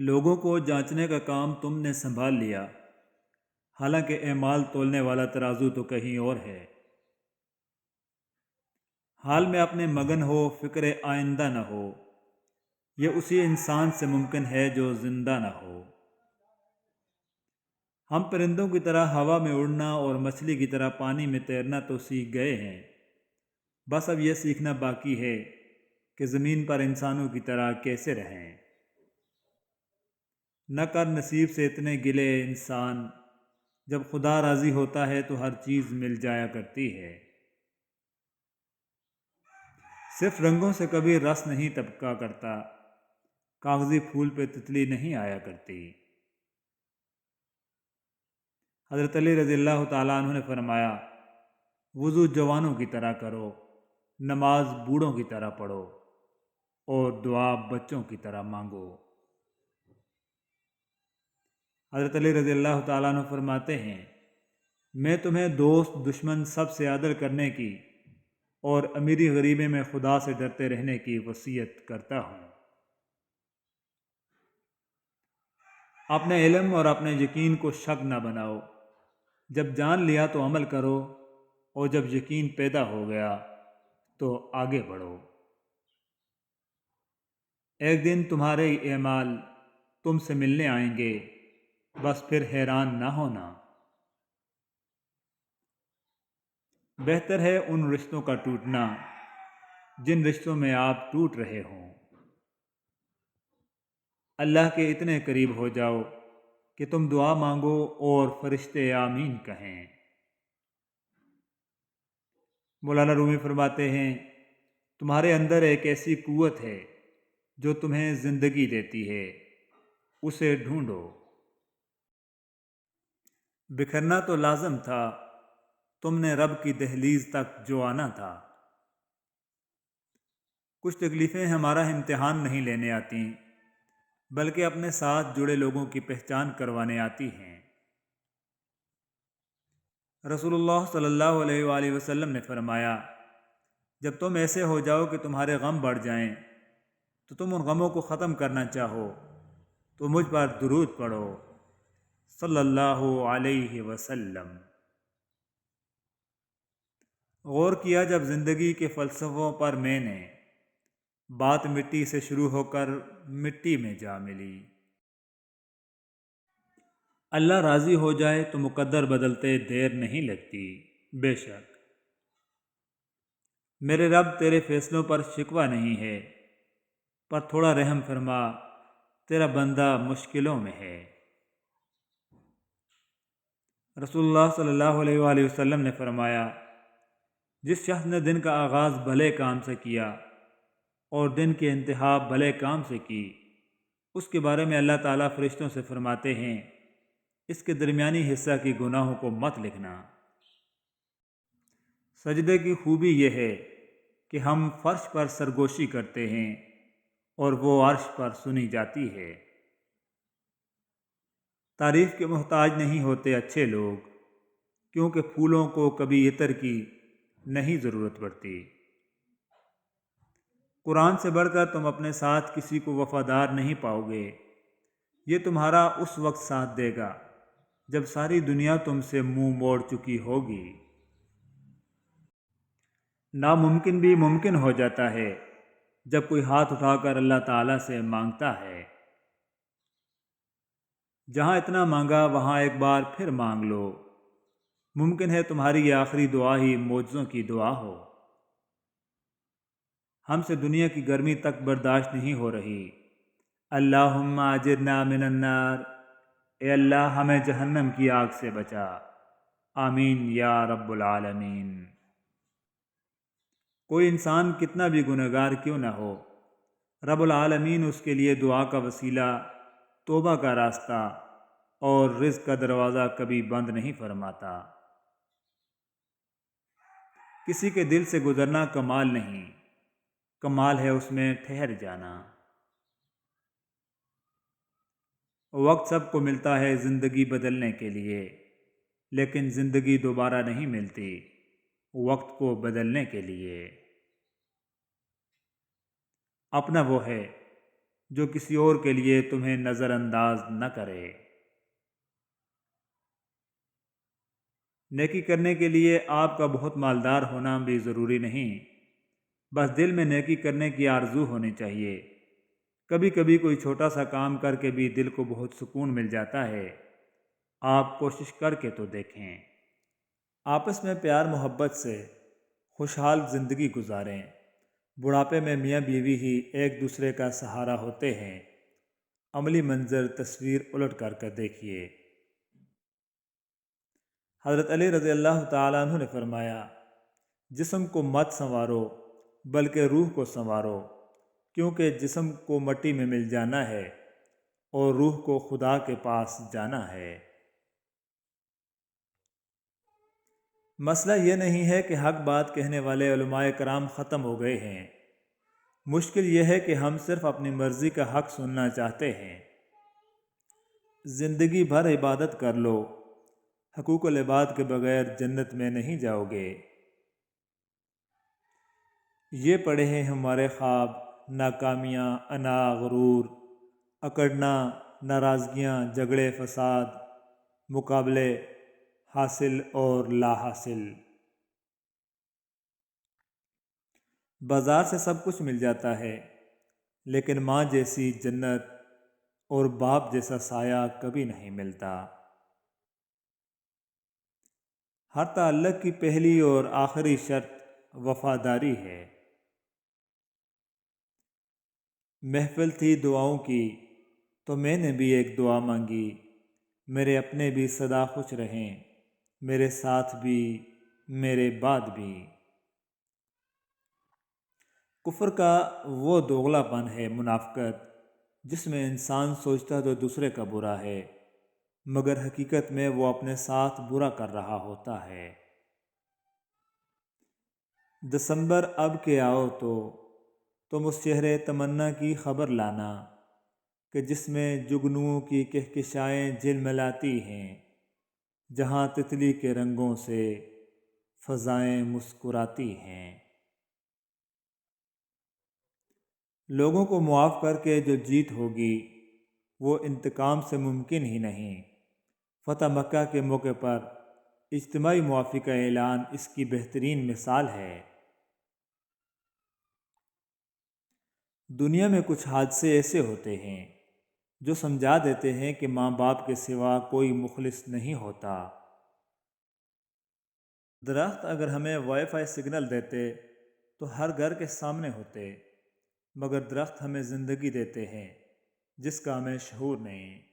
لوگوں کو جانچنے کا کام تم نے سنبھال لیا، حالانکہ اعمال تولنے والا ترازو تو کہیں اور ہے۔ حال میں اپنے مگن ہو، فکر آئندہ نہ ہو، یہ اسی انسان سے ممکن ہے جو زندہ نہ ہو۔ ہم پرندوں کی طرح ہوا میں اڑنا اور مچھلی کی طرح پانی میں تیرنا تو سیکھ گئے ہیں، بس اب یہ سیکھنا باقی ہے کہ زمین پر انسانوں کی طرح کیسے رہیں۔ نہ کر نصیب سے اتنے گلے انسان، جب خدا راضی ہوتا ہے تو ہر چیز مل جایا کرتی ہے۔ صرف رنگوں سے کبھی رس نہیں طبقہ کرتا، کاغذی پھول پہ تتلی نہیں آیا کرتی۔ حضرت علی رضی اللہ تعالیٰ عنہ نے فرمایا، وضو جوانوں کی طرح کرو، نماز بوڑھوں کی طرح پڑھو، اور دعا بچوں کی طرح مانگو۔ حضرت علی رضی اللہ تعالیٰ عنہ فرماتے ہیں، میں تمہیں دوست دشمن سب سے عدل کرنے کی اور امیری غریبی میں خدا سے ڈرتے رہنے کی وصیت کرتا ہوں۔ اپنے علم اور اپنے یقین کو شک نہ بناؤ، جب جان لیا تو عمل کرو، اور جب یقین پیدا ہو گیا تو آگے بڑھو۔ ایک دن تمہارے اعمال تم سے ملنے آئیں گے، بس پھر حیران نہ ہونا۔ بہتر ہے ان رشتوں کا ٹوٹنا جن رشتوں میں آپ ٹوٹ رہے ہوں۔ اللہ کے اتنے قریب ہو جاؤ کہ تم دعا مانگو اور فرشتے آمین کہیں۔ مولانا رومی فرماتے ہیں، تمہارے اندر ایک ایسی قوت ہے جو تمہیں زندگی دیتی ہے، اسے ڈھونڈو۔ بکھرنا تو لازم تھا، تم نے رب کی دہلیز تک جو آنا تھا۔ کچھ تکلیفیں ہمارا امتحان نہیں لینے آتی، بلکہ اپنے ساتھ جڑے لوگوں کی پہچان کروانے آتی ہیں۔ رسول اللہ صلی اللہ علیہ وآلہ وسلم نے فرمایا، جب تم ایسے ہو جاؤ کہ تمہارے غم بڑھ جائیں تو تم ان غموں کو ختم کرنا چاہو تو مجھ پر درود پڑھو صلی اللہ علیہ وسلم۔ غور کیا جب زندگی کے فلسفوں پر میں نے، بات مٹی سے شروع ہو کر مٹی میں جا ملی۔ اللہ راضی ہو جائے تو مقدر بدلتے دیر نہیں لگتی۔ بے شک میرے رب تیرے فیصلوں پر شکوہ نہیں ہے، پر تھوڑا رحم فرما، تیرا بندہ مشکلوں میں ہے۔ رسول اللہ صلی اللہ علیہ وآلہ وسلم نے فرمایا، جس شخص نے دن کا آغاز بھلے کام سے کیا اور دن کی انتہا بھلے کام سے کی، اس کے بارے میں اللہ تعالیٰ فرشتوں سے فرماتے ہیں، اس کے درمیانی حصہ کی گناہوں کو مت لکھنا۔ سجدے کی خوبی یہ ہے کہ ہم فرش پر سرگوشی کرتے ہیں اور وہ عرش پر سنی جاتی ہے۔ تعریف کے محتاج نہیں ہوتے اچھے لوگ، کیونکہ پھولوں کو کبھی عطر کی نہیں ضرورت پڑتی۔ قرآن سے بڑھ کر تم اپنے ساتھ کسی کو وفادار نہیں پاؤ گے، یہ تمہارا اس وقت ساتھ دے گا جب ساری دنیا تم سے منہ موڑ چکی ہوگی۔ ناممکن بھی ممکن ہو جاتا ہے جب کوئی ہاتھ اٹھا کر اللہ تعالیٰ سے مانگتا ہے۔ جہاں اتنا مانگا وہاں ایک بار پھر مانگ لو، ممکن ہے تمہاری یہ آخری دعا ہی معجزوں کی دعا ہو۔ ہم سے دنیا کی گرمی تک برداشت نہیں ہو رہی، اللہم اجرنا من النار، اے اللہ ہمیں جہنم کی آگ سے بچا، آمین یا رب العالمین۔ کوئی انسان کتنا بھی گنہگار کیوں نہ ہو، رب العالمین اس کے لیے دعا کا وسیلہ، توبہ کا راستہ اور رزق کا دروازہ کبھی بند نہیں فرماتا۔ کسی کے دل سے گزرنا کمال نہیں، کمال ہے اس میں ٹھہر جانا۔ وقت سب کو ملتا ہے زندگی بدلنے کے لیے، لیکن زندگی دوبارہ نہیں ملتی وقت کو بدلنے کے لیے۔ اپنا وہ ہے جو کسی اور کے لیے تمہیں نظر انداز نہ کرے۔ نیکی کرنے کے لیے آپ کا بہت مالدار ہونا بھی ضروری نہیں، بس دل میں نیکی کرنے کی آرزو ہونی چاہیے۔ کبھی کبھی کوئی چھوٹا سا کام کر کے بھی دل کو بہت سکون مل جاتا ہے۔ آپ کوشش کر کے تو دیکھیں۔ آپس میں پیار محبت سے خوشحال زندگی گزاریں۔ بڑھاپے میں میاں بیوی ہی ایک دوسرے کا سہارا ہوتے ہیں۔ عملی منظر تصویر الٹ کر دیکھیے۔ حضرت علی رضی اللہ تعالیٰ عنہ نے فرمایا، جسم کو مت سنوارو بلکہ روح کو سنوارو، کیونکہ جسم کو مٹی میں مل جانا ہے اور روح کو خدا کے پاس جانا ہے۔ مسئلہ یہ نہیں ہے کہ حق بات کہنے والے علماء کرام ختم ہو گئے ہیں، مشکل یہ ہے کہ ہم صرف اپنی مرضی کا حق سننا چاہتے ہیں۔ زندگی بھر عبادت کر لو، حقوق العباد کے بغیر جنت میں نہیں جاؤ گے۔ یہ پڑے ہیں ہمارے خواب، ناکامیاں، انا، غرور، اکڑنا، ناراضگیاں، جھگڑے، فساد، مقابلے، حاصل اور لا حاصل۔ بازار سے سب کچھ مل جاتا ہے، لیکن ماں جیسی جنت اور باپ جیسا سایہ کبھی نہیں ملتا۔ ہر تعلق کی پہلی اور آخری شرط وفاداری ہے۔ محفل تھی دعاؤں کی تو میں نے بھی ایک دعا مانگی، میرے اپنے بھی سدا خوش رہیں، میرے ساتھ بھی میرے بعد بھی۔ کفر کا وہ دوغلا پن ہے منافقت، جس میں انسان سوچتا تو دوسرے کا برا ہے، مگر حقیقت میں وہ اپنے ساتھ برا کر رہا ہوتا ہے۔ دسمبر اب کے آؤ تو تم اس شہر تمنا کی خبر لانا، کہ جس میں جگنوؤں کی کہکشائیں جھلملاتی ہیں، جہاں تتلی کے رنگوں سے فضائیں مسکراتی ہیں۔ لوگوں کو معاف کر کے جو جیت ہوگی وہ انتقام سے ممکن ہی نہیں۔ فتح مکہ کے موقع پر اجتماعی معافی کا اعلان اس کی بہترین مثال ہے۔ دنیا میں کچھ حادثے ایسے ہوتے ہیں جو سمجھا دیتے ہیں کہ ماں باپ کے سوا کوئی مخلص نہیں ہوتا۔ درخت اگر ہمیں وائی فائی سگنل دیتے تو ہر گھر کے سامنے ہوتے، مگر درخت ہمیں زندگی دیتے ہیں جس کا ہمیں شعور نہیں۔